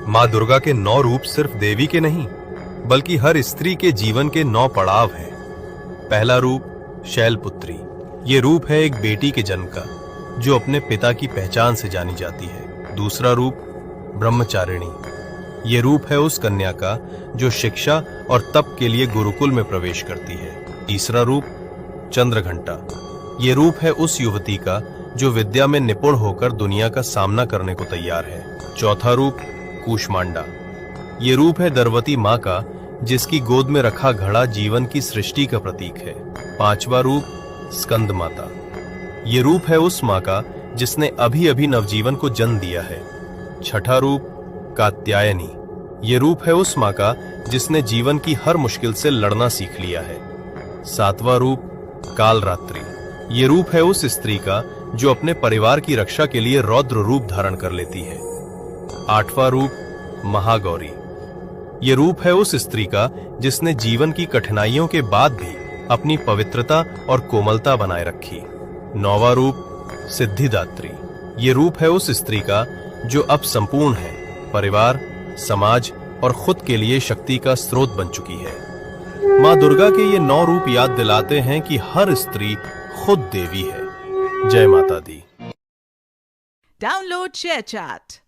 माँ दुर्गा के 9 रूप सिर्फ देवी के नहीं, बल्कि हर स्त्री के जीवन के 9 पड़ाव हैं। पहला रूप शैलपुत्री। ये रूप है एक बेटी के जन्म का, जो अपने पिता की पहचान से जानी जाती है। दूसरा रूप ब्रह्मचारिणी। ये रूप है उस कन्या का जो शिक्षा और तप के लिए गुरुकुल में प्रवेश करती है। तीसरा रूप चंद्रघंटा। ये रूप है उस युवती का जो विद्या में निपुण होकर दुनिया का सामना करने को तैयार है। चौथा रूप कूष्मांडा। ये रूप है दरवती माँ का, जिसकी गोद में रखा घड़ा जीवन की सृष्टि का प्रतीक है। पांचवा रूप स्कंद माता। ये रूप है उस माँ का जिसने अभी अभी नवजीवन को जन्म दिया है। छठा रूप कात्यायनी। ये रूप है उस माँ का जिसने जीवन की हर मुश्किल से लड़ना सीख लिया है। सातवां रूप कालरात्रि। ये रूप है उस स्त्री का जो अपने परिवार की रक्षा के लिए रौद्र रूप धारण कर लेती है। आठवां रूप महागौरी। ये रूप है उस स्त्री का जिसने जीवन की कठिनाइयों के बाद भी अपनी पवित्रता और कोमलता बनाए रखी। नौवां रूप सिद्धिदात्री। ये रूप है उस स्त्री का जो अब संपूर्ण है, परिवार, समाज और खुद के लिए शक्ति का स्रोत बन चुकी है। माँ दुर्गा के ये 9 रूप याद दिलाते हैं कि हर स्त्री खुद देवी है। जय माता दी। Download ShareChat.